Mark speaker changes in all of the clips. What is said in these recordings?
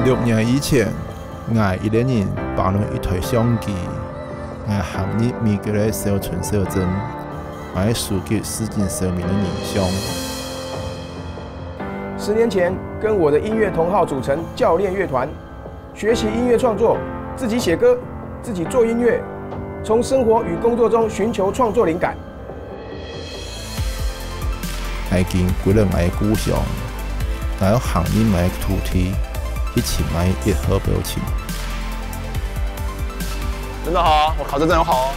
Speaker 1: 6年以前，我一个人绑了一台相机，我行入美国的小村小镇，我收集市井小民的影像。
Speaker 2: 10年前，跟我的音乐同好组成教练乐团，学习音乐创作，自己写歌，自己做音乐，从生活与工作中寻求创作灵感。
Speaker 1: 我经归了我的故乡，我要行入我的土地，一起我的一盒表情。
Speaker 3: 真的好啊，我考得真的好哦。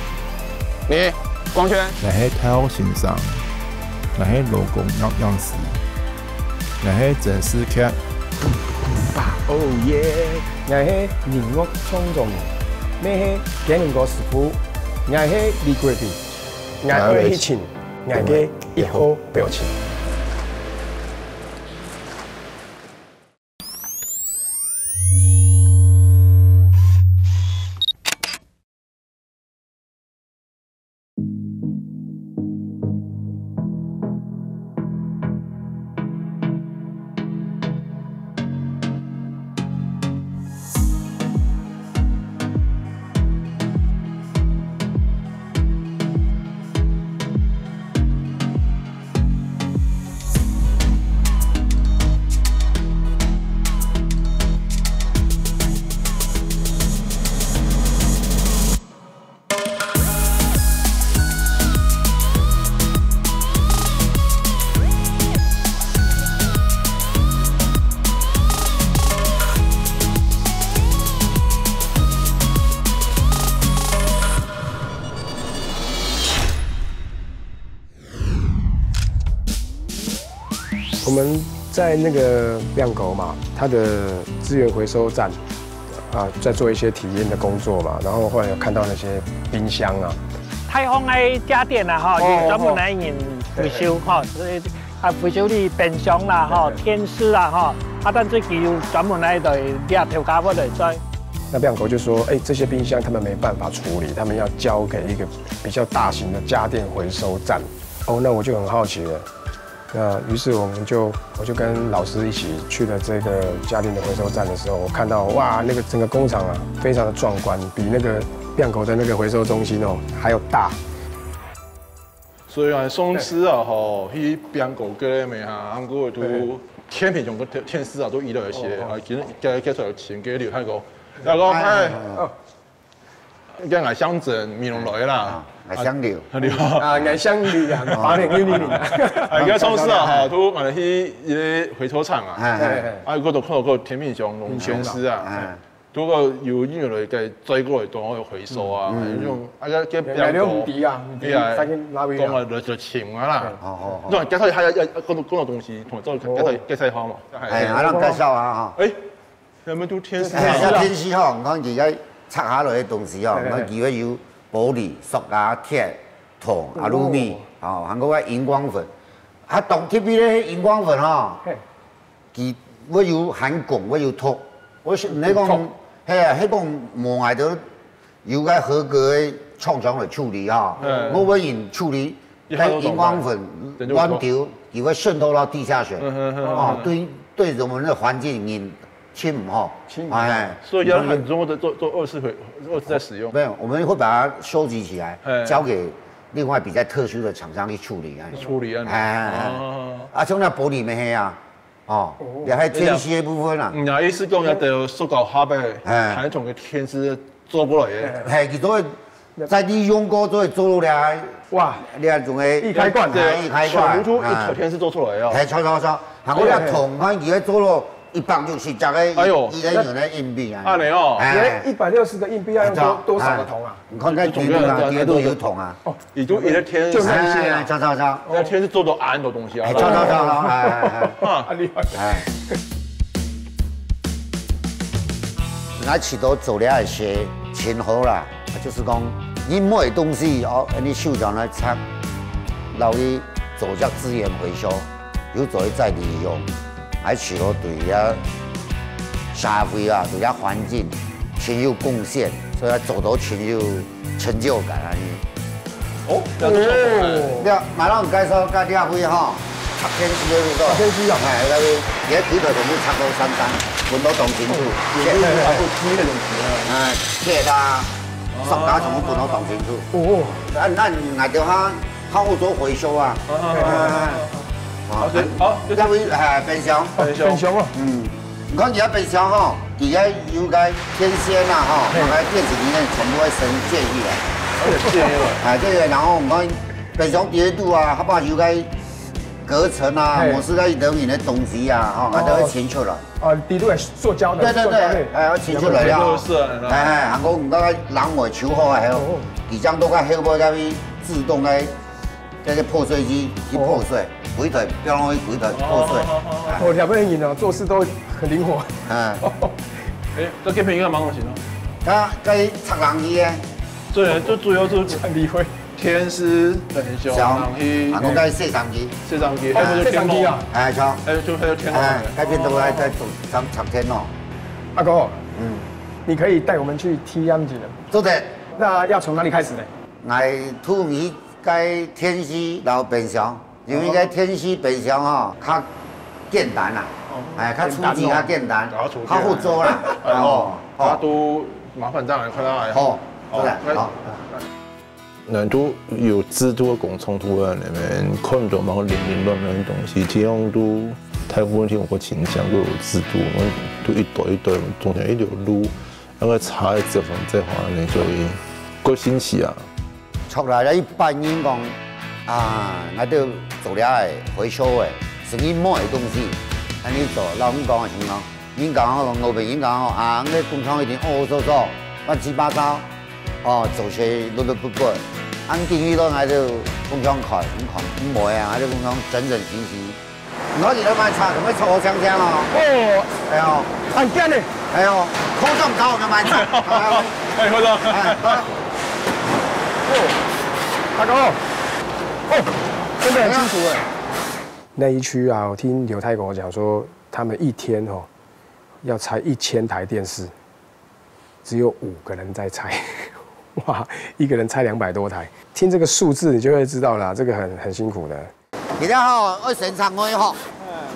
Speaker 3: 你光圈？
Speaker 1: 我是太后先生，我是劳工样式，我是郑思克。
Speaker 2: 哦耶！我是音乐创作人，我是吉林哥师傅，我是李国斌，我是迄群，我的一号表情。我们在那个亮狗嘛，它的资源回收站啊，在做一些体验的工作嘛，然后后来有看到那些冰箱啊，
Speaker 4: 太空的家电啊，哈，就专门来人回收哈，回收你冰箱啦，哈，天丝啦，哈，但这个专门来的抓调咖啡的在。
Speaker 2: 那亮狗就说，这些冰箱他们没办法处理，他们要交给一个比较大型的家电回收站。哦，那我就很好奇了。那于是我就跟老师一起去了这个家电的回收站的时候，我看到哇，那个整个工厂啊，非常的壮观，比那个亮狗的那个回收中心哦还要大。
Speaker 3: 所以啊，松狮啊，吼，去边狗个咩哈，韩国都天平上个天丝啊，都移了一些啊，其实加出来钱给留海个，那个叫爱乡镇面龙来啦，
Speaker 5: 爱乡流，
Speaker 2: 爱乡流啊，8000啊，
Speaker 3: 而家超市啊，哈，都买去一个回收厂啊，嗰度看到个甜品上龙泉丝啊，嗰個要因為嚟計追過嚟當我回收啊，用個叫邊個？啲啊，講話就錢啦。因為介紹下嗰個東西，同埋介紹下嘛。
Speaker 5: 係，我諗介紹下嚇。
Speaker 3: 有冇都天絲？
Speaker 5: 天絲嗬，唔講而家拆下來嘅東西哦，我以為有玻璃、塑膠、鐵、銅、阿魯米，哦，還有個熒光粉。啊，當貼邊咧熒光粉嗬，佢我有含汞，我有銅。我是你講，係啊，迄個無礙到有個合格嘅廠商來處理哈。我會用處理，但熒光粉彎條，如果滲透到地下水，哦，對我們的環境面輕唔好。哎，
Speaker 3: 所以要很重要的做二次再使用。
Speaker 5: 沒有，我們會把它收集起來，交給另外比較特殊的廠商去處理。
Speaker 3: 處理啊。
Speaker 5: 啊，像那玻璃咩係啊？哦，你係天絲嘅部分啦。
Speaker 3: 那意思講要到塑膠盒嘅，係從個天絲做過來嘅。
Speaker 5: 係，佢都會在利用過都會做嚟。哇，你係仲係
Speaker 2: 一開罐，
Speaker 3: 一開罐，出一條天絲做出來啊。
Speaker 5: 係，錯。行我哋銅番而家做咗160隻嘅1元嘅硬幣啊。
Speaker 3: 你哦
Speaker 2: ，160個硬幣要用多少個銅啊？
Speaker 5: 你看看幾多幾多有銅啊？
Speaker 3: 哦，你都一個天
Speaker 2: 就是那些啊，
Speaker 5: 錯。
Speaker 3: 那天是做到暗的東西啊。
Speaker 5: 錯，
Speaker 2: 厲害。
Speaker 5: 我起到做了一些前後啦，就是講你每東西哦，你手上來拆，留意做只資源回收，有做再利用，還起到對呀社會啊，對呀環境挺有貢獻，所以做到挺有成就感啊！
Speaker 3: 哦，
Speaker 5: 你馬上介紹介啲阿輝嗬，拆天絲嗰度，
Speaker 2: 天絲啊，
Speaker 5: 係嗰啲，而家幾台同都拆到3單。分都同清楚，铁啦、塑胶全部分都同清楚。哦，咱内底较好做回收啊。
Speaker 3: 好，
Speaker 5: 这位冰箱
Speaker 2: 哦。
Speaker 5: 你看而家冰箱吼，而家有个天线啦吼，那个电子零件全部会升建起来。
Speaker 3: 建起来。
Speaker 5: 这个然后我们冰箱底度啊，它把有个隔层啊，或是个等于的东西啊，吼，它都会清出来。
Speaker 2: 底度系塑胶的。
Speaker 5: 对，要清出来了。韩国唔个人为手好啊，吼，而将都个后尾个自动个这个破碎机去破碎。鬼腿，不要容易鬼腿破碎。
Speaker 2: 我两个人赢了，做事都很灵活。
Speaker 3: 这这边应该蛮好行哦。
Speaker 5: 它跟拆人机的，
Speaker 3: 对，就主要是
Speaker 2: 理会
Speaker 3: 天丝、等香、人
Speaker 5: 啊，我跟摄像机，
Speaker 3: 摄像机，
Speaker 2: 摄像机啊，
Speaker 5: 错，
Speaker 3: 还有天龙，
Speaker 5: 改变都在做拆天咯。
Speaker 2: 阿哥，你可以带我们去 TM 几人？
Speaker 5: 做的。
Speaker 2: 那要从哪里开始呢？
Speaker 5: 来土米该天丝然后冰箱。因为个天丝冰箱吼，较简单啦，较初级较简单，较好做啦，
Speaker 3: 它都麻烦当然看到来。
Speaker 5: 好，
Speaker 3: 好。
Speaker 1: 那都有制度的工厂都在那边看到蛮多零零乱乱的东西，这样都台湾天我倾向都有制度，我都一袋一袋，中间一条路，那个茶的这方这方面，所以够新奇啊。
Speaker 5: 出来了一般人讲。那都做了回收的，生意冇的东西，安尼做，老阮讲的是讲，恁讲吼，老板恁讲吼，那工厂一定做，乱七八糟，做些乱不，俺定义都喺度工厂看，唔会啊，喺度工厂整整齐齐，我哋都买茶，同佢臭香香哦。哎呦，
Speaker 2: 很惊嘞，
Speaker 5: 哎呦，口重高就买茶，
Speaker 3: 哎，科长，
Speaker 2: 大哥。真的很清楚哎。那一区啊，我听刘太跟我讲说，他们一天要拆1000台电视，只有5个人在拆，哇，一个人拆200多台。听这个数字，你就会知道了，这个很辛苦的。
Speaker 5: 而家吼，我生产我吼，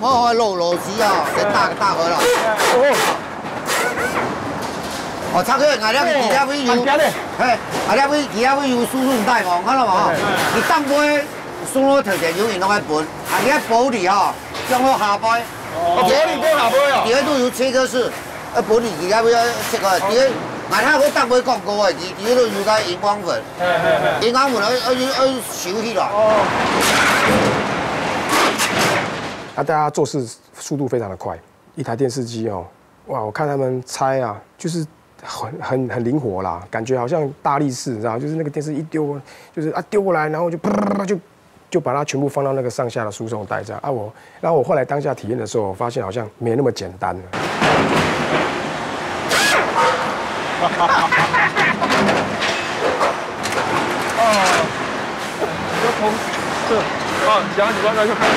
Speaker 5: 我螺丝先大河了。差个外了其他位有，外了位其他位有输入带哦，看到无？你当杯输入特点有因拢爱分，而家玻璃将我下杯。
Speaker 2: 玻璃玻下杯哦。
Speaker 5: 第二度有切割式，玻璃其他位切个，第二外头我当杯广告的，第二度有个荧光粉，荧光粉要收起来。
Speaker 2: 大家做事速度非常的快，一台电视机哇，我看他们拆啊，就是。很灵活啦，感觉好像大力士，你知道，就是那个电视一丢，就是丢过来，然后就把它全部放到那个上下的输送带这样然后我后来当下体验的时候，我发现好像没那么简单了。
Speaker 3: 要从这夹几关来就开始。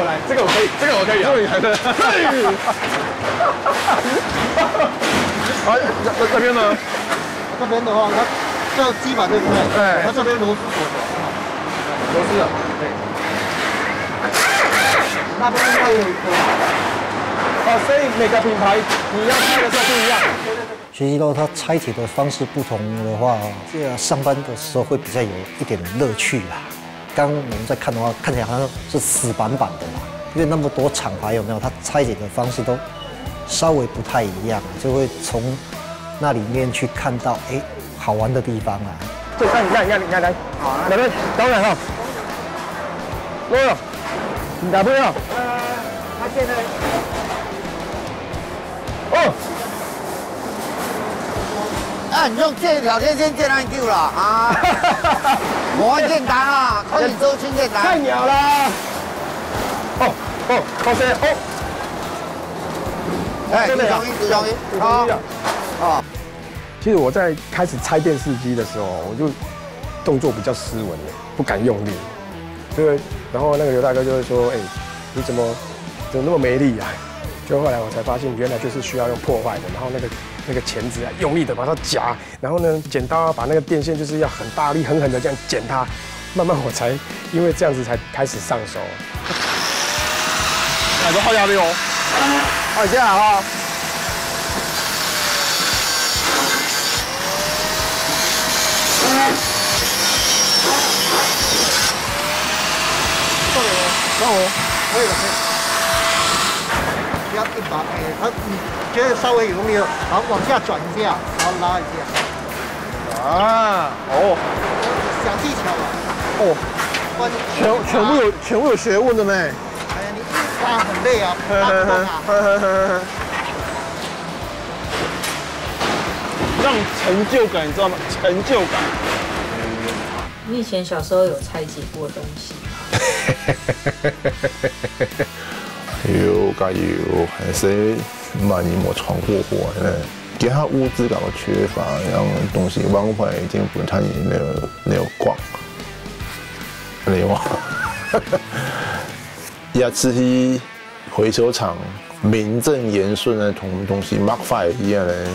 Speaker 2: 来，这个我可以，这个我可以啊。
Speaker 3: 这边呢？
Speaker 6: 这边的话，它这基板对不对？对。它这边螺丝锁的。
Speaker 3: 螺丝啊。对。
Speaker 6: 那边应该有一个。
Speaker 2: 所以每个品牌你要拆的时候不一样。
Speaker 6: 学习到它拆解的方式不同的话，这个上班的时候会比较有一点乐趣啦。刚我们在看的话，看起来好像是死板板的嘛，因为那么多厂牌有没有？它拆解的方式都稍微不太一样，就会从那里面去看到好玩的地方啊。
Speaker 2: 对，你看，来，好，那边等等哈，落了，你打不了。
Speaker 5: 他现在你用这条天线建很久了啊！我简单啊，可以做轻简单。
Speaker 2: 太鸟了！
Speaker 5: 注意。
Speaker 2: 其实我在开始拆电视机的时候，我就动作比较斯文，不敢用力。然后那个刘大哥就会说：“你怎么怎么那么没力啊？就后来我才发现，原来就是需要用破坏的，然后那个钳子啊，用力的把它夹，然后呢，剪刀把那个电线就是要很大力、狠狠的这样剪它，慢慢我才因为这样子才开始上手。
Speaker 3: 来个好压力哦，
Speaker 2: 好，接下来哈。
Speaker 6: 帮我，可以了，可以。不要一把，它你觉得稍微有没有？然后往下转一下，然后拉一下。
Speaker 3: 啊，哦，
Speaker 6: 小技巧啊。
Speaker 3: 哦，全部有学问的呢。
Speaker 6: 哎呀，你一拉很累啊，拉不动啊。
Speaker 3: 让成就感，你知道吗？成就感。
Speaker 7: 你以前小时候有拆解过东西吗？
Speaker 1: 有加有，还是蛮有闯过祸的。给他物质感到缺乏，让东西往返已经不太那有逛，没有。也只是回收厂名正言顺的同东西 Mark 5一样的，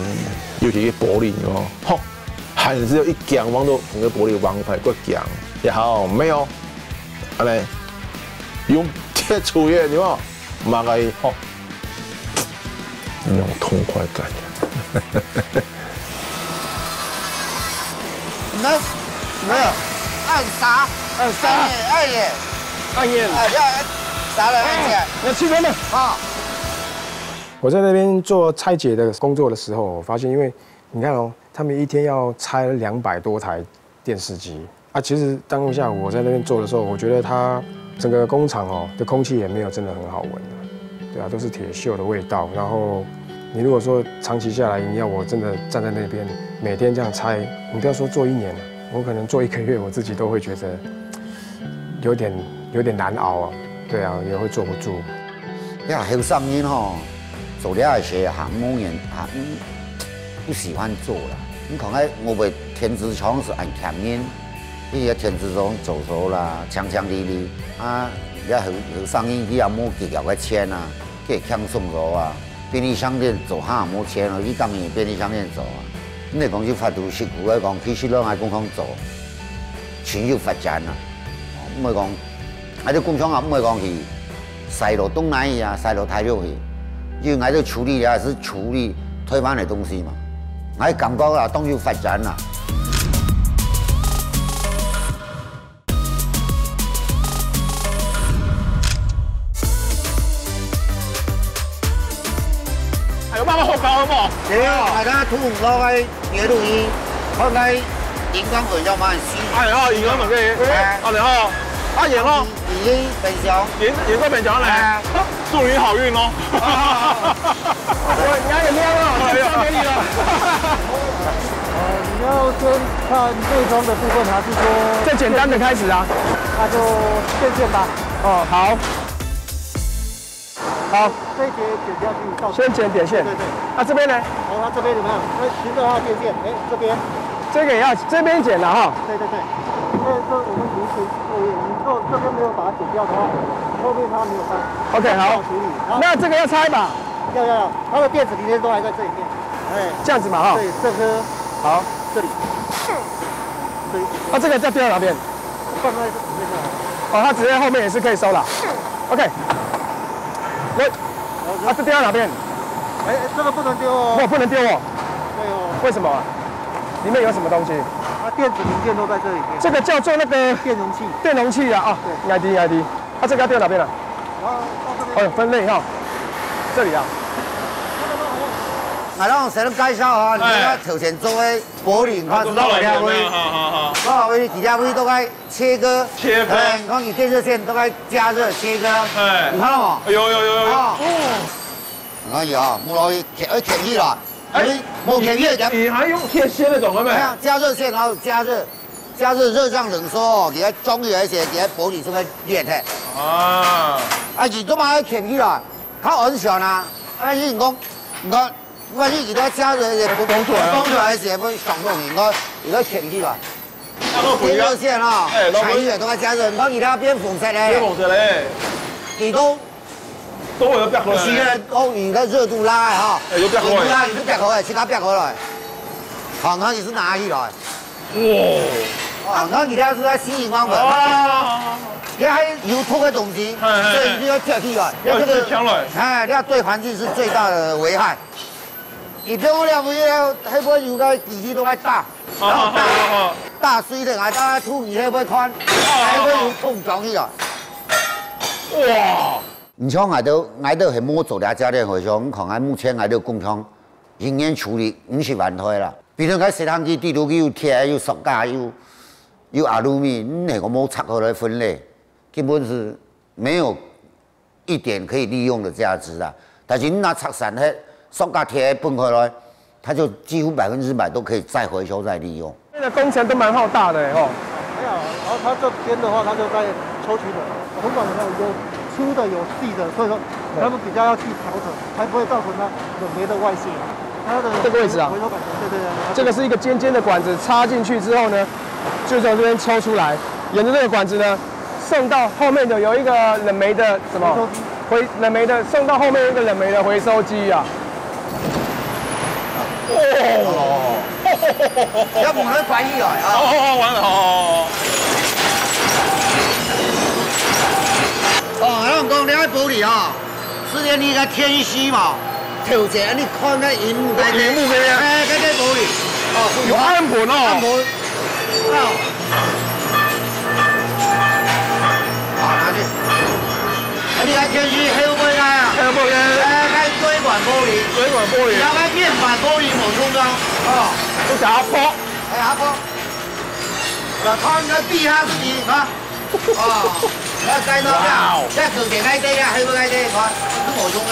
Speaker 1: 尤其是玻璃哦，吼，还是要一讲往到那个玻璃往返过讲也好，没有，安尼用铁杵耶，你看，马个吼，那种痛快感。
Speaker 5: 没有，按杀，
Speaker 2: 按焰，
Speaker 5: 杀了按键，
Speaker 2: 那去人们啊！我在那边做拆解的工作的时候，我发现，因为你看哦，他们一天要拆200多台电视机啊。其实当下我在那边做的时候，我觉得它整个工厂哦的空气也没有真的很好闻对啊，都是铁锈的味道。然后你如果说长期下来，你要我真的站在那边每天这样拆，你不要说做1年了，我可能做1个月，我自己都会觉得有点难熬啊。对啊，也会坐不住。
Speaker 5: 呀，后上面吼，做了一些航母员不喜欢做了。你看看我们天之窗是按前面，那个天之窗走熟啦，强力力啊，然后上面去阿母计较个钱啊，去抢送走啊，便利商店做哈冇钱咯，你当然便利商店做啊。你讲就法度识古来讲，其实咱爱工厂做，全球发展啊，唔係講。喺啲工廠啊，唔係講去塞落東南亞、塞落大陸去，因為喺度處理也是處理台灣的東西嘛，喺感覺啊，當要發展啦。
Speaker 3: 還有慢慢好高好唔好？
Speaker 5: 對啊，大家土紅攞喺野路衣，放喺熒光粉就慢吸。
Speaker 3: 哎呀，熒光粉可以，啊，然後。啊，演哦，
Speaker 5: 已經變強，
Speaker 3: 演過變強嘞，祝你好運哦。
Speaker 2: 你看有沒有啊？交給你了。
Speaker 6: 你要先看内装的部分，还是说
Speaker 2: 最简单的开始啊？
Speaker 6: 那就线线吧。
Speaker 2: 哦，好。好，
Speaker 6: 这一节剪下去到。
Speaker 2: 先剪点线。
Speaker 6: 对。
Speaker 2: 那这边呢？
Speaker 6: 哦，那这边怎么样？那循着它的电线，哎，这边。
Speaker 2: 这个也要这边剪了哈。
Speaker 6: 对。因为这我们临时作业，你如果这边没有把它剪掉的话，后面它没有办法。
Speaker 2: OK， 好。
Speaker 6: 处理。
Speaker 2: 那这个要拆吧？
Speaker 6: 要，它的电子零件都还在这里面。哎，
Speaker 2: 这样子嘛哈。
Speaker 6: 对，这颗
Speaker 2: 好，
Speaker 6: 这里。对。
Speaker 2: 那这个要丢到哪边？
Speaker 6: 放在里面就好。
Speaker 2: 哦，它直接后面也是可以收了。OK。这丢到哪边？
Speaker 6: 哎，这个不能丢哦。
Speaker 2: 不能丢哦。
Speaker 6: 对哦。
Speaker 2: 为什么？里面有什么东西？
Speaker 6: 电子零件都在这里面。
Speaker 2: 这个叫做那个
Speaker 6: 电容器。
Speaker 2: 电容器啊，对，ID。它这个要丢哪边了？
Speaker 6: 然后到这边。
Speaker 2: 哦，分类哈，这里啊。
Speaker 5: 我让谁能介绍啊？你看头前做的玻璃，看知道哪条位？
Speaker 3: 好。
Speaker 5: 哪位几条位都该切割。哎，你看你电热线都该加热切割。哎，你看到吗？
Speaker 3: 有。
Speaker 5: 你看有啊，木头填起来。冇填起来。
Speaker 3: 你还用铁锨那种的没？
Speaker 5: 加热线，然后加热热胀冷缩哦，给它装起来些，给它玻璃这个裂开。啊，你都把它填起来，它很小呢。你讲，你给它加热些，崩出来些不爽动，你看给它填起来。电热线啊，柴油都要加热，你看其他边缝出来。
Speaker 3: 边缝出来。
Speaker 5: 你都
Speaker 3: 都有变开。
Speaker 5: 是啊，讲你的热度拉的哈，
Speaker 3: 有变开，
Speaker 5: 热度拉你就变开的，其他变开了。好，然后你是拿起来。哇！然后你这是在吸荧光粉。啊！你还有吐的东西，所以你要跳起来。
Speaker 3: 要这个强了。
Speaker 5: 哎，这样对环境是最大的危害。你中午了不了，还不会有个机器都爱打，然后打水的还打吐你还不会宽，还会有冲撞起来。哇！你像俺都很摸走的家电回收，看俺目前俺都工厂人员处理不是完开啦。比如讲洗汤机地图有铁有塑胶有阿鲁米，你那个摸拆开来分类，根本是没有一点可以利用的价值啦。但是你拿拆散的塑胶铁分开来，它就几乎100%都可以再回收再利用。
Speaker 2: 现在工程都蛮浩大的哦。
Speaker 8: 没有，然后它这边的话，它就在抽取的，铜管里面有粗的有细的，所以说他们比较要去调整，才不会造成它冷媒的外泄。它的
Speaker 2: 这个位置啊，
Speaker 8: 回收管子，对。
Speaker 2: 这个是一个尖尖的管子，插进去之后呢，就从这边抽出来，沿着这个管子呢，送到后面的有一个冷媒的什么冷媒的，送到后面一个冷媒的回收机啊。
Speaker 5: 要不能翻译了啊！
Speaker 3: 完了
Speaker 5: 咱讲你爱玻璃啊，是连你个天丝嘛，头者你看个荧幕该
Speaker 3: 荧幕边
Speaker 5: 哎，该玻璃，
Speaker 3: 有暗盆哦，
Speaker 5: 暗盆，拿去。你个天丝黑不黑啊？
Speaker 3: 黑不黑？
Speaker 5: 该水管玻璃，然后该面板玻璃某冲装，
Speaker 3: 都是阿婆，
Speaker 5: 阿婆，看个地下室看，该到了，这头前该这个，黑不该这看，都某冲装。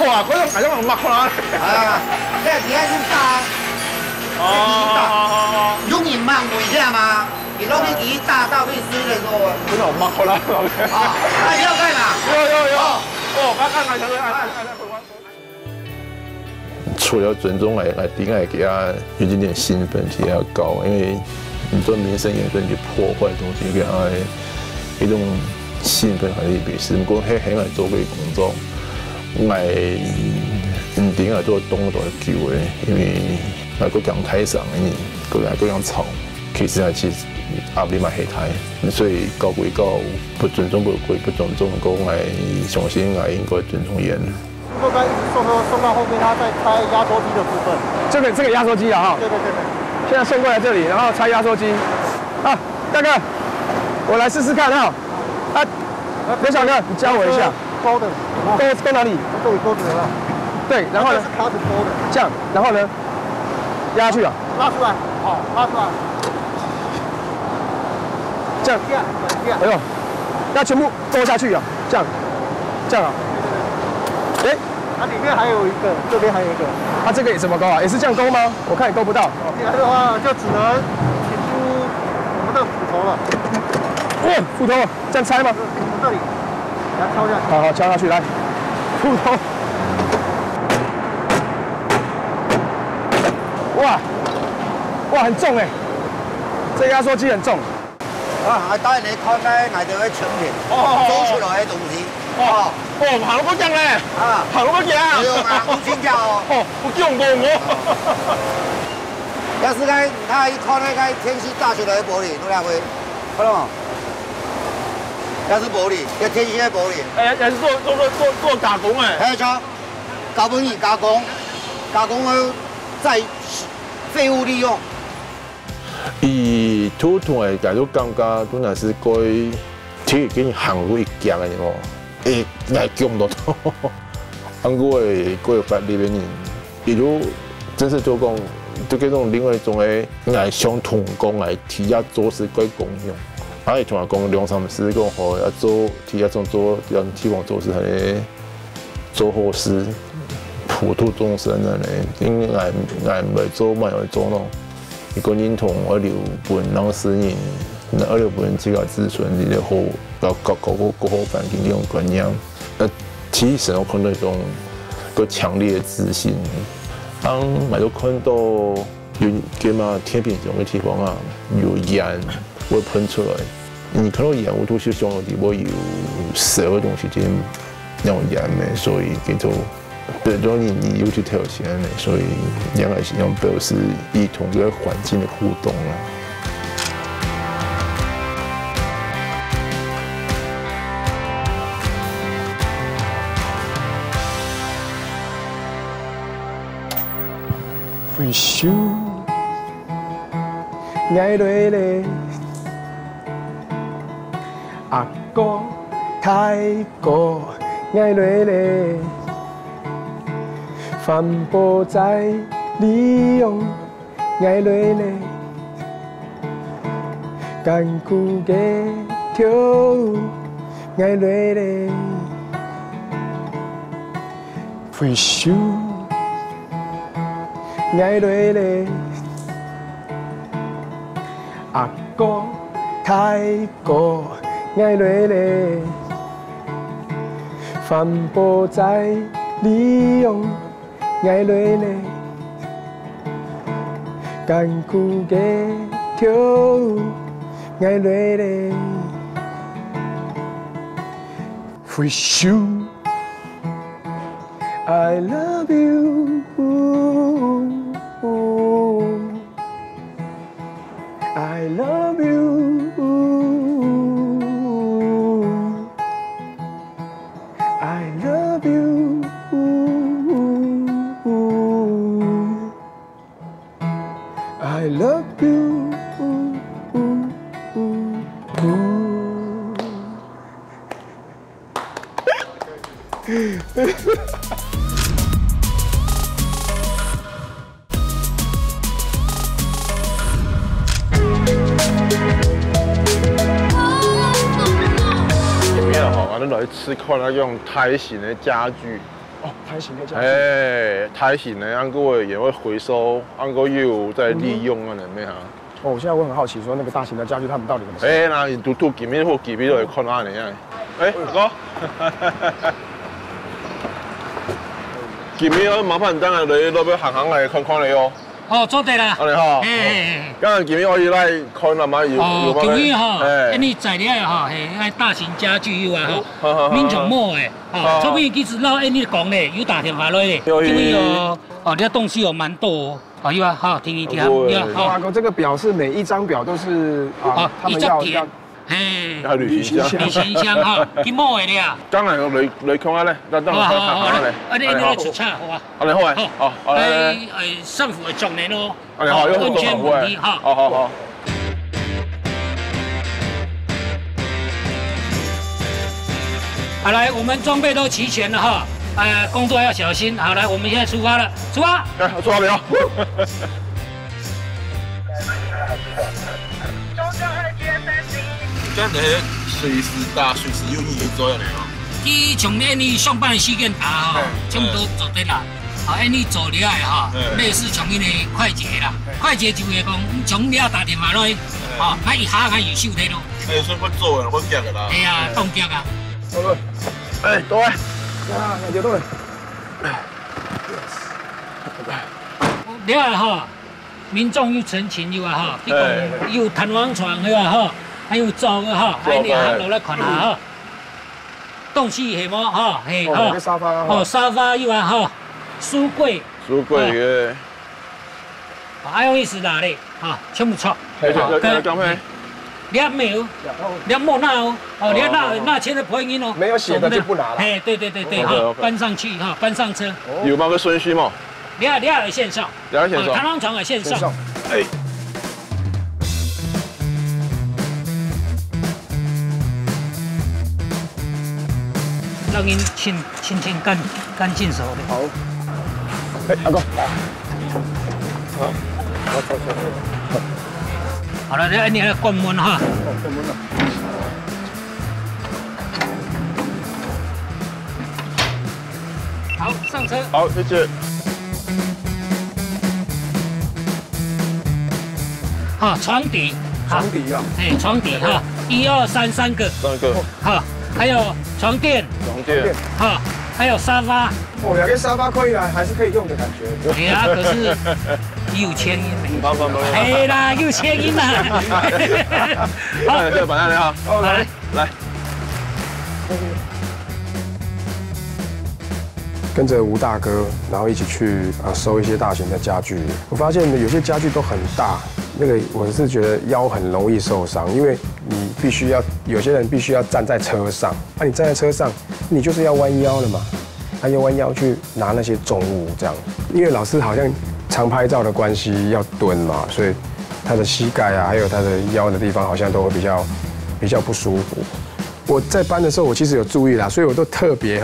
Speaker 3: 哇，嗰種係因為抹啦。
Speaker 5: 即係而家先打，用鹽抹梅啫嘛，你攞啲幾打到可以撕得多啊。
Speaker 3: 嗰度抹啦。
Speaker 5: 要幹嘛？
Speaker 3: 有，按
Speaker 1: 除了尊重来顶来给他有一点兴奋性要高，因为你做民生严重去破坏东西，给他一种兴奋还是比是，不过很爱做嗰啲工作。我唔點係做東度叫嘅，因為我個講台上嘅，個樣吵，其實係壓力蠻氣態，所以高歸高，不尊重歸不尊重，我相信我應該尊重人。
Speaker 8: 不該送到後面，他再拆壓縮機的部分。
Speaker 2: 這個壓縮機啊哈。對。現在送過來這裡，然後拆壓縮機。啊，大哥，我來試試看哈。啊，劉小哥，你教我一下。
Speaker 8: 勾的，
Speaker 2: 勾哪里？
Speaker 8: 这里勾着了。
Speaker 2: 对，然后呢？
Speaker 8: 是卡子勾的。
Speaker 2: 这样，然后呢？压下去啊。
Speaker 8: 拉出来，好，拉出来。
Speaker 2: 这样。哎呦，要全部勾下去啊！这样啊。哎，
Speaker 8: 它里面还有一个，这边还有一个。
Speaker 2: 它这个也怎么勾啊？也是这样勾吗？我看也勾不到。
Speaker 8: 进来的话，就只能取出我们的斧头了。
Speaker 2: 哇，斧头，这样拆吗？
Speaker 8: 从这里。敲下去，
Speaker 2: 好，敲下去，来，斧头，哇，很重哎，这压缩机很重。
Speaker 5: 當然你看開我哋嘅成品，做出來嘅東西。
Speaker 3: 行到嗰隻咧，行到嗰隻啊，
Speaker 5: 好尖叫哦，
Speaker 3: 好驚過我。
Speaker 5: 要是他一看那個天氣打出來的玻璃，都兩會，看到嗎？也是玻璃，要天線的玻璃。
Speaker 3: 也是做加工誒。
Speaker 5: 係錯，加工業加工後再廢物利用。
Speaker 1: 伊土同誒解到感覺都係是該體給你行路一行嘅喎，來講到到，韓國嘅嗰個法律嘅人，比如真是做工，就嗰種另外一種嘅嚟相同工嚟提下做事該共用。啊！伊同我講兩三時講好，要做提下種做，要希望做是係做好事，普度眾生啊！你因捱唔係做，咪係做咯。一個認同我留本人私人，我留本自家子孫，你好搞個好環境呢種觀念。其實我看到一種個強烈的自信，咪都看到有叫嘛天平上嘅地方啊，有鹽。會噴出來，你看到鹽，我都是想到底我有蛇嘅東西，那种盐的，所以叫做对，如果你有去挑钱的，所以两个是用表示以同一个环境的互动啦。
Speaker 2: 回首爱落咧，阿哥太过爱落咧，帆布在利用爱落咧，干枯嘅跳爱落咧，回首。爱落咧，阿哥太过爱落咧，帆布在利用爱落咧，干枯嘅跳爱落咧，回首 I love you。I love you. I love you. I love you.
Speaker 3: 来吃看那种台型的家具。
Speaker 2: 哦，台型的家具。
Speaker 3: 台型的，安哥也会回收，安哥又在利用啊，里面啊。
Speaker 2: 哦，现在我很好奇，说那个大型的家具，他们到底怎么？
Speaker 3: 那都几米或几米都会看啊，你看。大哥。几米哦，麻烦等下你那边行来看看你哦。
Speaker 9: 哦，做对啦。
Speaker 3: 你好。刚才几米可以来看了吗？有
Speaker 9: 几米哈？你材料哈，那大型家具有啊哈，民众买的，这边其实老你讲嘞，有打电话来嘞，因为这东西有蛮多哦，有啊，好，听一听，
Speaker 2: 阿哥，这个表是每一张表都是他们要。
Speaker 3: 要旅行箱
Speaker 9: 哈，去摸的了。
Speaker 3: 当然你看下咧，等我看下咧。
Speaker 9: 你来出差好啊？
Speaker 3: 你好啊，好，
Speaker 9: 政府的重点咯。
Speaker 3: 好，有
Speaker 9: 安全问题哈。
Speaker 3: 好。
Speaker 9: 好，来，我们装备都齐全了哈。工作要小心。好，来，我们现在出发了，出发。
Speaker 3: 出发了。这样的随时打，随时有意义做样的哦。
Speaker 9: 伊从你上班的时间打哈，差不多做对啦。你做了哈，类似从因的快捷啦，快捷就会讲从你打电话来，一下有收体咯。
Speaker 3: 算我做的，我夹的啦。
Speaker 9: 系啊，当夹啊。
Speaker 3: 到位。
Speaker 2: 有到位。
Speaker 9: 了哈，民众有陈情有啊哈，你讲有弹簧床有啊哈。还有做个哈，你行落来看下哈，东西系么哈？系哈。
Speaker 2: 沙发
Speaker 9: 哦，沙发有啊哈，书柜
Speaker 3: 嘅。
Speaker 9: 还有意思啦嘞，哈，全部错。
Speaker 3: 讲咩？
Speaker 9: 两秒，两毛那哦，那钱的配音哦。
Speaker 2: 没有写的就不拿了。
Speaker 9: 对，哈，搬上去哈，搬上车。
Speaker 3: 有某个顺序吗？
Speaker 9: 两个线上。弹簧床的线上。让您清干净手的。
Speaker 2: 好。阿哥。好。
Speaker 9: 好了，你来关门哈。
Speaker 2: 关门了。
Speaker 9: 好，上车。
Speaker 3: 好，谢谢。
Speaker 9: 好，床底。
Speaker 2: 床底啊。
Speaker 9: 床底哈，1、2、3，3个。
Speaker 3: 3个。
Speaker 9: 好。还有床垫，好，还有沙发。
Speaker 2: 两个沙发可以啊，还是可以用的感觉。
Speaker 9: 对啊，可是有钱音没？哎啦，有钱音啦。
Speaker 3: 好，这个板凳你好。
Speaker 9: 来。
Speaker 2: 跟着吴大哥，然后一起去收一些大型的家具。我发现有些家具都很大，那个我是觉得腰很容易受伤，因为你必须要有些人必须要站在车上，你站在车上，你就是要弯腰了嘛，要弯腰去拿那些重物这样。因为老师好像常拍照的关系要蹲嘛，所以他的膝盖啊，还有他的腰的地方好像都会比较不舒服。我在搬的时候，我其实有注意啦，所以我都特别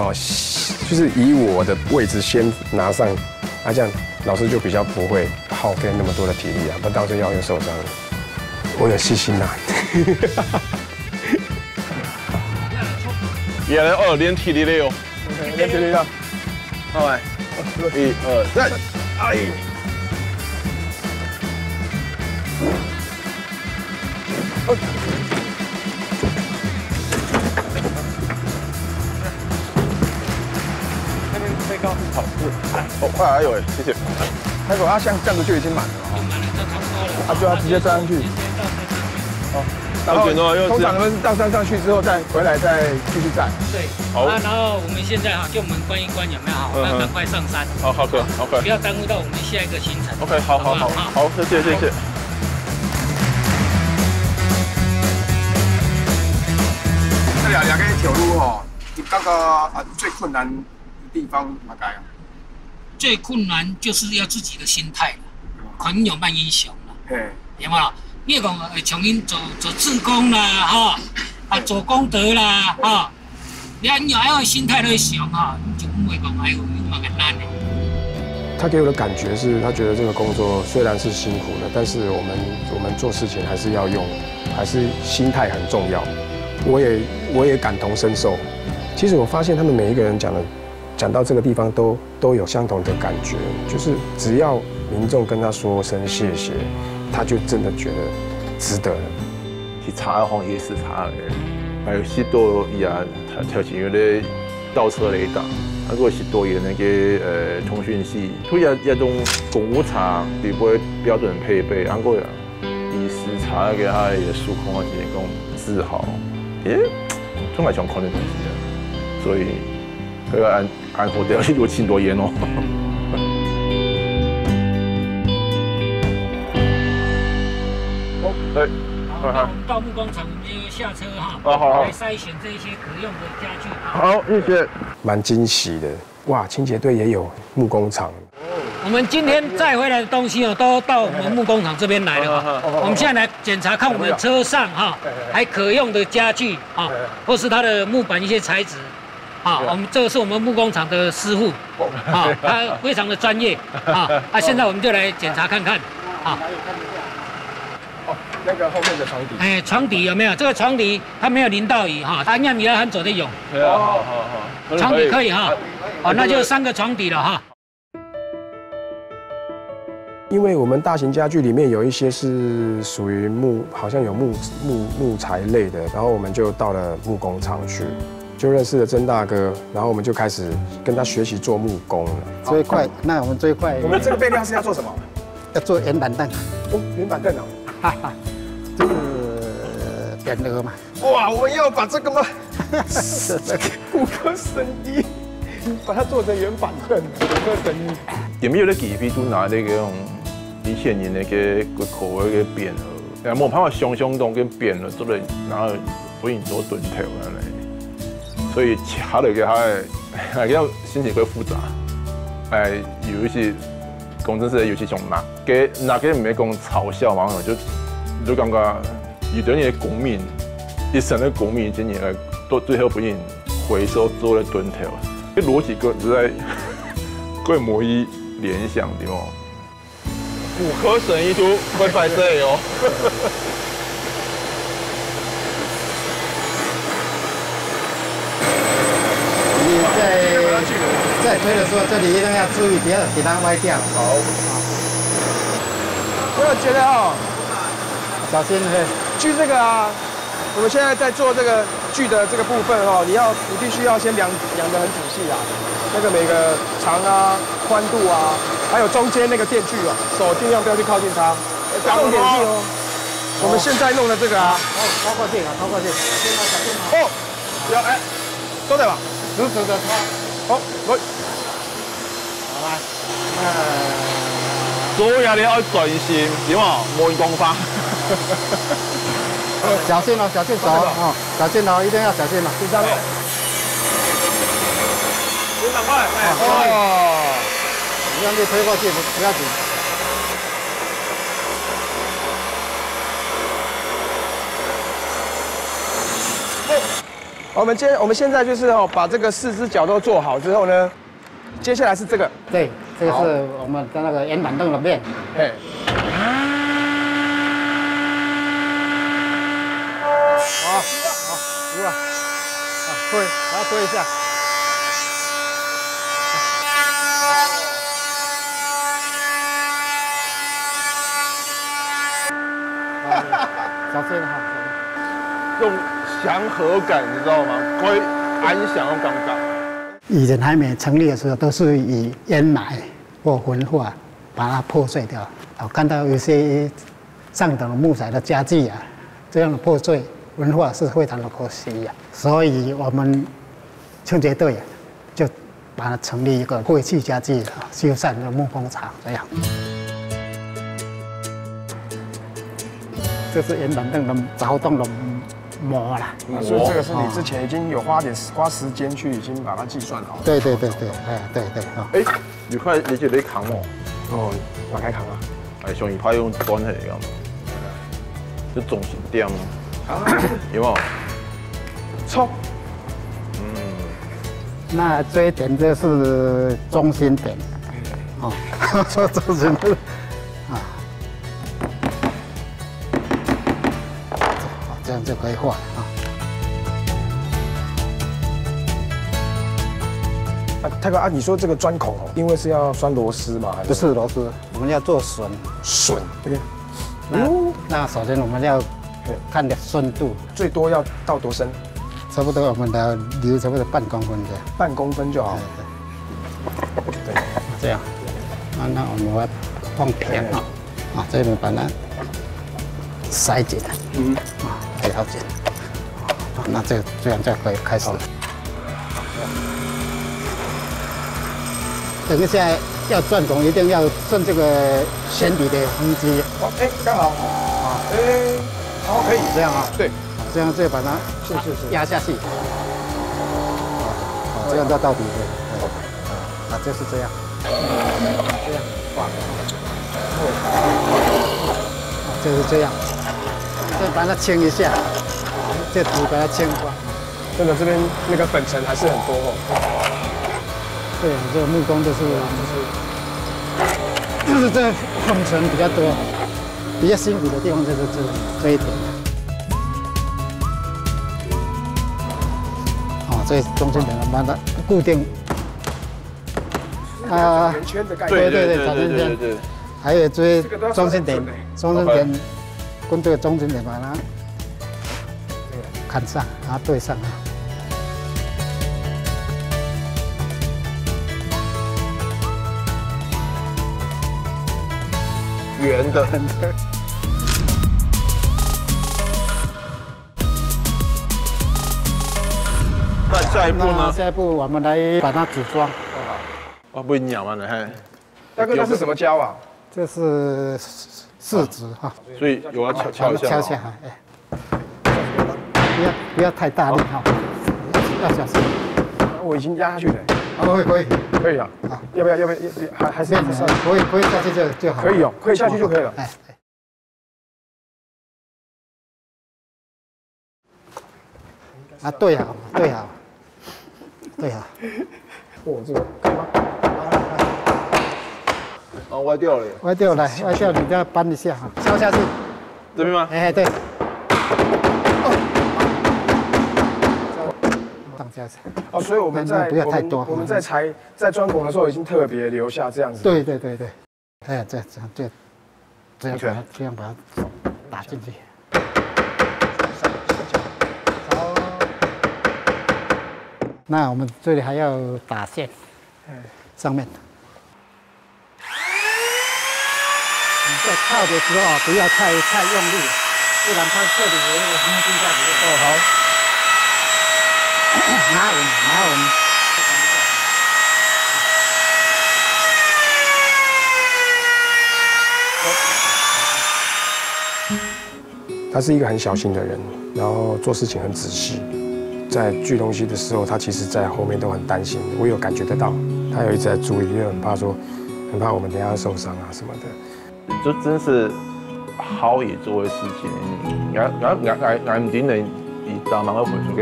Speaker 2: 就是以我的位置先拿上，这样老师就比较不会耗费那么多的体力啊，不然到时候腰又受伤了。我有细心啦。
Speaker 3: 原来练体力的哟，
Speaker 2: 练体力了。
Speaker 3: 好来，1、2、3，哎。好，哎呦喂，谢谢。
Speaker 2: 那个像这样子就已经满了哈，就要直接站上去。哦，然后通常我们到山上去之后再回来再继续站。
Speaker 9: 对，好。然后我们现在就门关一关，有没有好？那赶快上山。
Speaker 3: 好的，
Speaker 9: 不要耽误到我们下一个行程。
Speaker 3: OK， 好，谢谢。
Speaker 2: 这两个条路吼，你刚刚最困难的地方哪个啊？
Speaker 9: 最困难就是要自己的心态了，很有慢英雄了，有没有？你讲从因做志工啦，做功德啦，你要心态来想你就不会讲哎呦那么难的。
Speaker 2: 他给我的感觉是，他觉得这个工作虽然是辛苦的，但是我们做事情还是要还是心态很重要。我也感同身受。其实我发现他们每一个人讲到这个地方都有相同的感觉，就是只要民众跟他说声谢谢，他就真的觉得值得了。
Speaker 1: 去查行夜市查的，还有许多也条件有的倒车雷达，还有许多有那个通讯系，都也种公务查对不标准配备，还有医师查给他的数控啊，这些讲自豪，总系想看的东西啊，所以。这个安火掉去多轻多烟哦。
Speaker 9: 对，好，我们到木工厂我们就下车哈。好。来筛选这些可用的家具。
Speaker 3: 好，谢谢。
Speaker 2: 蛮惊喜的，哇，清洁队也有木工厂。
Speaker 9: 我们今天载回来的东西都到我们木工厂这边来了我们现在来检查看我们车上还可用的家具或是它的木板一些材质。我们这个是我们木工厂的师傅，他非常的专业现在我们就来检查看看
Speaker 2: 那个后面的床底，
Speaker 9: 床底有没有？这个床底它没有淋到雨按样米拉很走的用。好，床底可以那就3个床底了
Speaker 2: 因为我们大型家具里面有一些是属于好像有木材类的，然后我们就到了木工厂去。就认识了曾大哥，然后我们就开始跟他学习做木工了。
Speaker 10: 最快，那我们最快。
Speaker 2: 我们这个备料是要做什么？
Speaker 10: 要做圆板凳。
Speaker 2: 圆板凳哦。
Speaker 10: 哈哈，这是匾额嘛。
Speaker 2: 哇，我们要把这个吗？骨科神医，把它做成圆板凳，骨科神医。
Speaker 1: 有没有的技术都拿那个以前人那个骨头那个匾额，冇办法相当跟匾额做嚟，然后不用做盾头嚟。所以查了给他，要心情会复杂。有一些工程师有些想拿给没讲嘲笑嘛，就感觉有的人公民，一生的公民今年都最后不用回收做了盾头，这逻辑个实在跟模拟联想对吗？
Speaker 3: 骨科神医都会摆这哦。
Speaker 10: 在推的时候，这里一定要注意，不要给它歪掉。好。
Speaker 2: 我有觉得
Speaker 10: 小心
Speaker 2: 锯这个我们现在在做这个锯的这个部分你必须要先量得很仔细那个每个长宽度还有中间那个电锯手尽量不要去靠近它。重点是我们现在弄的这个
Speaker 10: 超过这个。
Speaker 2: 不要都对吧？
Speaker 10: 走。
Speaker 2: 好，来。
Speaker 10: 啊，
Speaker 3: 所有嘢你要专心，对嘛？冇讲法。
Speaker 10: 小心哦，小心手哦，小心哦，一定要小心哦。第三个，
Speaker 3: 先赶快，
Speaker 10: 哦，用力推过去不要紧。
Speaker 2: 我们现在就是把这个4只脚都做好之后呢，接下来是这个。
Speaker 10: 对，这个是我们的那个圆板凳的面。
Speaker 2: 哎。好，输了，推，把它推一下。
Speaker 10: 小心哈，
Speaker 3: 用祥和感，你知道吗？归安详的感觉。
Speaker 10: 以前还没成立的时候，都是以烟霾或焚化把它破碎掉。我看到有些上等的木材的家具啊，这样的破碎焚化是非常的可惜呀。所以我们清洁队就把它成立一个废弃家具修缮的木工厂，这样。这是圆板凳的凿洞的模啦。
Speaker 2: 所以这个是你之前已经有花时间去已经把它计算好。
Speaker 10: 对，哎，对。
Speaker 3: 哎，你快你就得扛哦。
Speaker 2: 哦，打开扛啊。
Speaker 3: 哎，上一派用端起嚟噶嘛，这中心点有冇？
Speaker 2: 冲。
Speaker 10: 那这一点就是中心点。哦，中心点。这样就可以画啊。
Speaker 2: 泰哥啊，你说这个钻孔因为是要拴螺丝嘛？
Speaker 10: 不是螺丝，我们要做榫。
Speaker 2: 榫，对。
Speaker 10: 那首先我们要看的深度，
Speaker 2: 最多要到多深？
Speaker 10: 差不多我们的留差不多半公分这样。
Speaker 2: 半公分就好。
Speaker 10: 对，这样。那我们要放平啊，这边把它塞紧。调紧，那这样就可以开始。等一下要钻孔，一定要顺这个弦底的痕迹。
Speaker 2: 哦，哎，刚好。啊，哎，好，可以
Speaker 10: 这样啊。
Speaker 2: 对，
Speaker 10: 这样就把它压下去。这样到底的。就是这样。这样挂。就是这样。再把它清一下，这土把它清光。
Speaker 2: 真的，这边那个粉尘还是很多哦。
Speaker 10: 对，这个木工就是这粉尘比较多，比较辛苦的地方就是这一点。哦，这中间点把它固定。
Speaker 2: 啊，圆圈的概
Speaker 10: 念。对。还有这中心点，跟这个中心点把它看上，然后对上啊。
Speaker 3: 圆的。那下一步呢？
Speaker 10: 下一步我们来把它组装。
Speaker 3: 哦，不一样嘛，嘿。
Speaker 2: 大哥，那是什么胶啊？
Speaker 10: 这是柿子哈。
Speaker 3: 所以有要敲一下。
Speaker 10: 敲一下，不要太大力哈，要小心。
Speaker 2: 我已经压下去了。可以啊。要不要？还是
Speaker 10: 可以下去就好。
Speaker 2: 可以哦，可以下去就可以了。
Speaker 10: 啊，对好。
Speaker 2: 哦，这个可以吗？
Speaker 3: 哦，歪掉了。
Speaker 10: 歪掉，你再搬一下哈，敲下去。
Speaker 3: 这边吗？
Speaker 10: 哎，对。上下去。
Speaker 2: 哦，所以我们
Speaker 10: 不要太多。
Speaker 2: 我们在钻孔的时候已经特别留下这样子。
Speaker 10: 对。哎，这样把它打进去。那我们这里还要打线，上面。你在靠的时候不要太用力，不然它这里有那个痕迹在里面。
Speaker 2: 哦，好。
Speaker 10: 拿稳。
Speaker 2: 他是一个很小心的人，然后做事情很仔细。在锯东西的时候，他其实在后面都很担心，我有感觉得到，他有一直在注意，因为很怕我们等一下受伤啊什么的。
Speaker 1: 就真是好易做的事情，我唔點你而大晚嘅回數嘅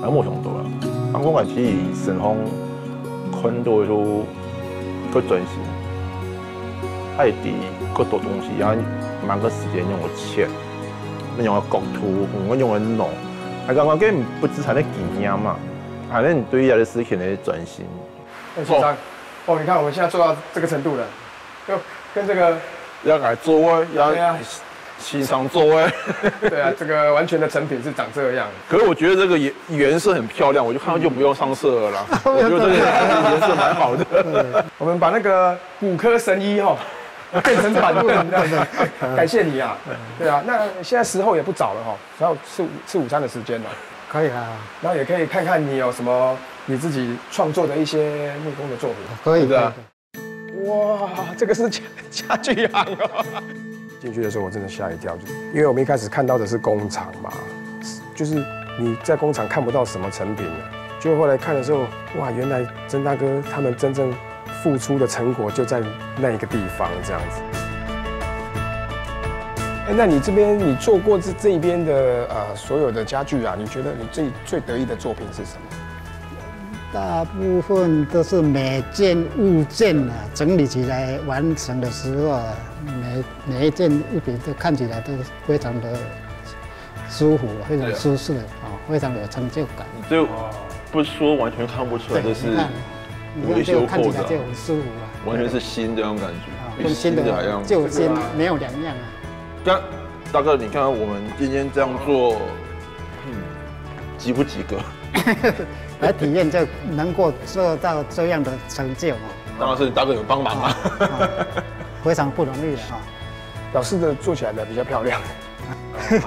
Speaker 1: 我冇想到啦。我係只成行看到都個轉型，係啲嗰度東西，然後慢個時間用個切，你用個角度，我用個腦，係咁我嘅不只係啲經驗嘛，係咧你對於有啲事情嘅轉型。
Speaker 2: 學長，哦，你看我們現在做到這個程度了，就跟這個
Speaker 3: 要來做位，要欣賞做位。
Speaker 2: 對啊，這個完全的成品是長這樣。
Speaker 3: 可是我覺得這個顏色很漂亮，我就看到就不用上色了啦。我覺得這個顏色蠻好的。
Speaker 2: 我們把那個骨科神醫哈變成板路人，感謝你啊。對啊，那現在時候也不早了哈，然後吃午餐的時間了。
Speaker 10: 可以啊，
Speaker 2: 然後也可以看看你有什麼你自己創作的一些木工的作品。
Speaker 10: 可以
Speaker 2: 的。哇，這個是家具行哦。進去的時候我真的嚇一跳，因為我們一開始看到的是工廠嘛，就是你在工廠看不到什麼成品，就後來看的時候，哇，原來曾大哥他們真正付出的成果就在那一個地方這樣子。哎，那你這邊你做過這一邊的所有的家具啊，你覺得你最得意的作品是什麼？
Speaker 10: 大部分都是每件物件啊整理起来完成的时候啊，每一件物品都看起来都非常的舒服，非常舒适啊，非常有成就感。
Speaker 1: 就不说完全看不出来，这是
Speaker 10: 维修看起来就很舒服啊，
Speaker 1: 完全是新这种感觉，
Speaker 10: 跟新的旧新没有两样啊。
Speaker 1: 那大哥，你看我们今天这样做，及不及格？
Speaker 10: 来体验就能够做到这样的成就哦。
Speaker 1: 当然是大哥有帮忙啊，
Speaker 10: 非常不容易的啊。
Speaker 2: 老师的做起来的比较漂亮。是这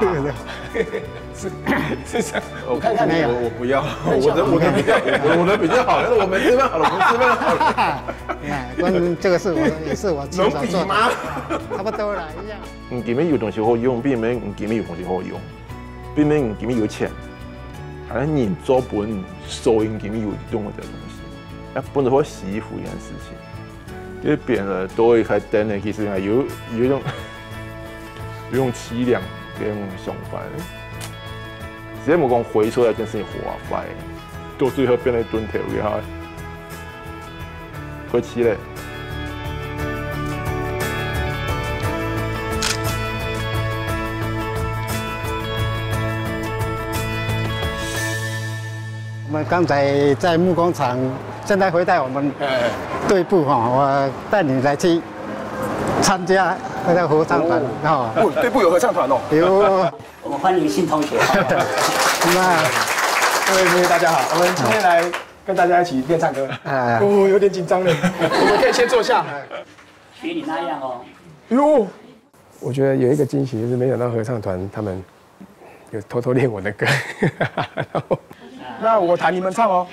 Speaker 2: 样。我看看你，
Speaker 3: 我不要，我的比较好，但是我没吃饭好了，我们吃饭好了。
Speaker 10: 你看，关这个是也是我亲手做的，差不多了一样。
Speaker 1: 唔見咩有東西好用，邊咩唔見咩有東西好用，邊咩唔見咩有錢。好像你做本收音里面有用的东西，本着会洗衣服一件事情，因为别人都会开灯的，其实有一种凄凉跟想法，只係冇講回出來件事情花費，到最後變嚟蹲條嘅嚇，會凄嘞。
Speaker 10: 我们刚才在木工厂，现在回到我们队部哈，我带你来去参加那个合唱团哈。
Speaker 2: 队部有合唱团哦。
Speaker 10: 有。
Speaker 9: 我们欢迎新同学。
Speaker 10: 那
Speaker 2: 各位同学大家好，我们今天来跟大家一起练唱歌。哦，有点紧张了，我们可以先坐下。
Speaker 9: 学你那样哦。
Speaker 2: 哟，我觉得有一个惊喜就是没想到合唱团他们有偷偷练我的歌，然后。那我弹你们唱哦，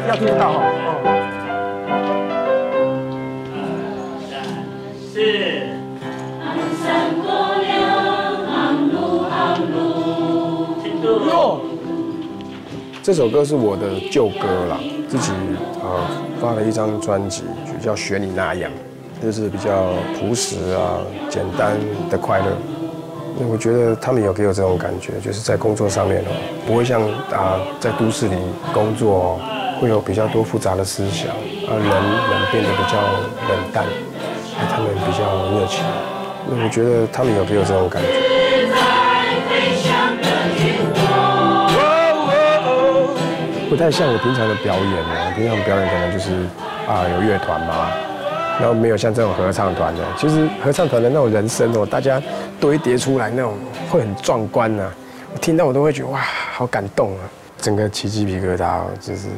Speaker 2: 要听得到哦。
Speaker 11: 是。昂山过梁，昂路昂路。
Speaker 2: 哟，这首歌是我的旧歌啦，自己发了一张专辑，就叫《学你那样》，就是比较朴实啊、简单的快乐。我觉得他们有给我这种感觉，就是在工作上面不会像在都市里工作会有比较多复杂的思想，人变得比较冷淡，他们比较热情。我觉得他们有给我这种感觉。不太像我平常的表演啊，平常表演可能就是有乐团嘛。然后没有像这种合唱团的，其实合唱团的那种人声大家堆叠出来那种会很壮观啊！我听到我都会觉得哇，好感动啊，整个起鸡皮疙瘩就是。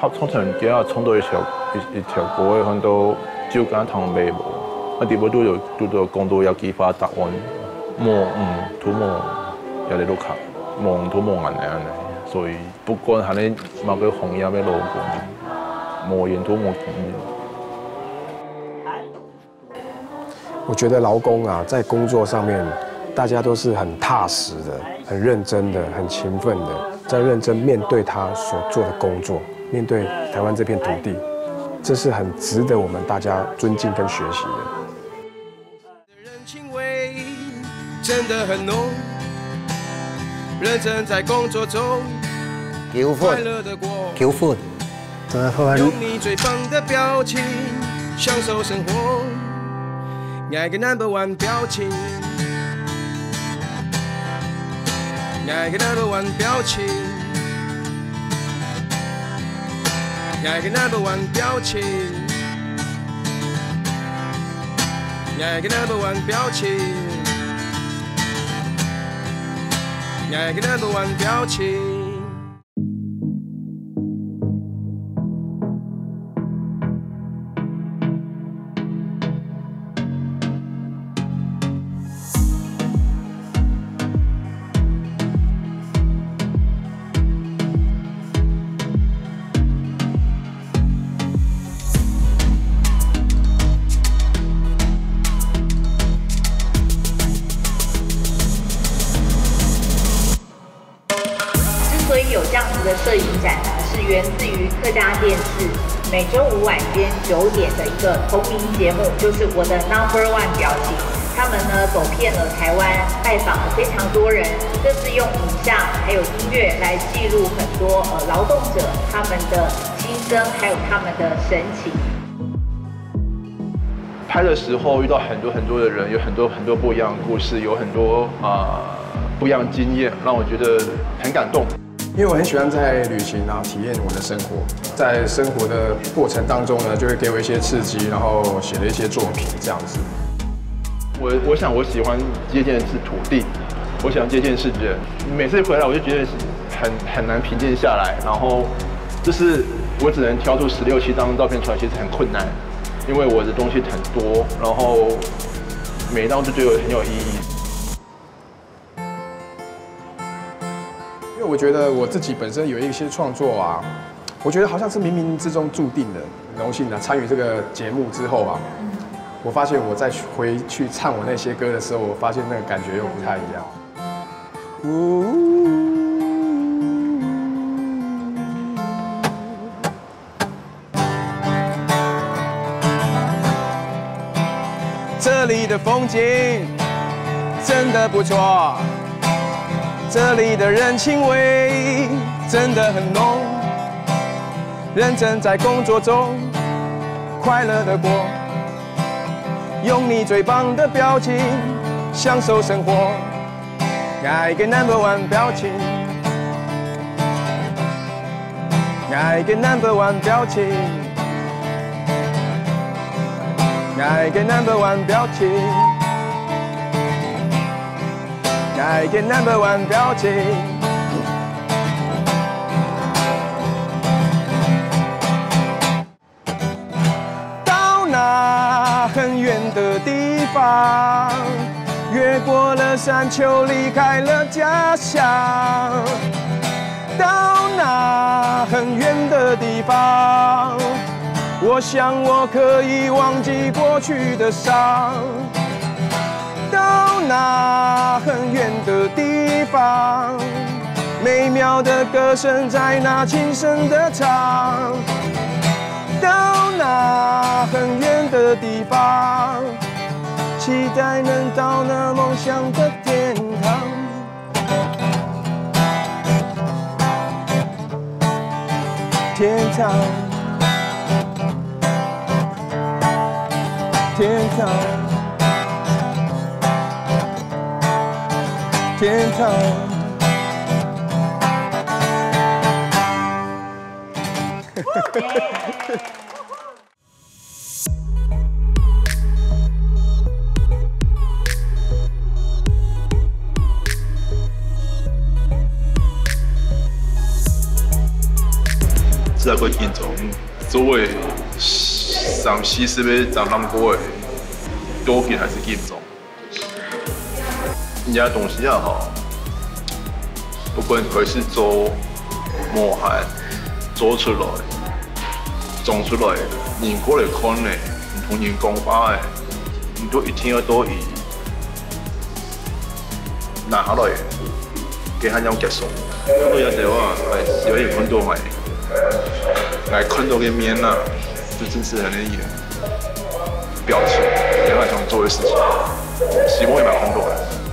Speaker 1: 合唱團幾下唱到一條歌嘅，看到照緊堂尾無，啲我都有講到有幾番答案，土冇有你都卡。望土望人嚟，所以不管他的某个行业要落工，无言都无经验。
Speaker 2: 我觉得劳工啊，在工作上面，大家都是很踏实的、很认真的、很勤奋的，在认真面对他所做的工作，面对台湾这片土地，这是很值得我们大家尊敬跟学习的。
Speaker 12: 人情味真的很浓，认真在工作中，快乐的过，
Speaker 6: 求婚，
Speaker 12: 用你最棒的表情享受生活。爱个 No.1 表情，爱个 No.1 表情，爱个 No.1 表情，爱个 No.1 表情，爱个 No.1 表情。
Speaker 13: 摄影展呢，是源自于客家电视每周五晚间9点的一个同名节目，就是我的 No.1 表情。他们呢走遍了台湾，拜访了非常多人，这次用影像还有音乐来记录很多劳动者他们的心声，还有他们的神情。
Speaker 3: 拍的时候遇到很多的人，有很多不一样的故事，有很多不一样的经验，让我觉得很感动。
Speaker 2: 因为我很喜欢在旅行，然后体验我的生活，在生活的过程当中呢，就会给我一些刺激，然后写了一些作品这样子。
Speaker 3: 我想我喜欢接见的是土地，我想接见的是人。每次回来我就觉得很难平静下来，然后就是我只能挑出16、17张照片出来，其实很困难，因为我的东西很多，然后每一张都觉得很有意义。
Speaker 2: 因为我觉得我自己本身有一些创作啊，我觉得好像是冥冥之中注定的。荣幸啊，参与这个节目之后啊，我发现我再回去唱我那些歌的时候，我发现那个感觉又不太一样。
Speaker 12: 这里的风景真的不错。这里的人情味真的很浓，认真在工作中，快乐的过，用你最棒的表情享受生活，爱个 No.1 表情，爱个 No.1 表情，爱个 No.1 表情。爱个 No.1 表情，到那很远的地方，越过了山丘，离开了家乡。到那很远的地方，我想我可以忘记过去的伤。到那很远的地方，美妙的歌声在那轻声的唱。到那很远的地方，期待能到那梦想的天堂。天堂，天堂。天堂。
Speaker 3: 这个建筑作为上西是要展览过的，多件还是建筑。人家东西也好，不管会是做磨汗做出来、种出来，人过来看呢，唔同人讲话的，你都一天要多以拿下来，给他样结束。我有时候啊，有些看到看到嘅面啊，就真是很那表情，给他想做的事情，希望也蛮看到的。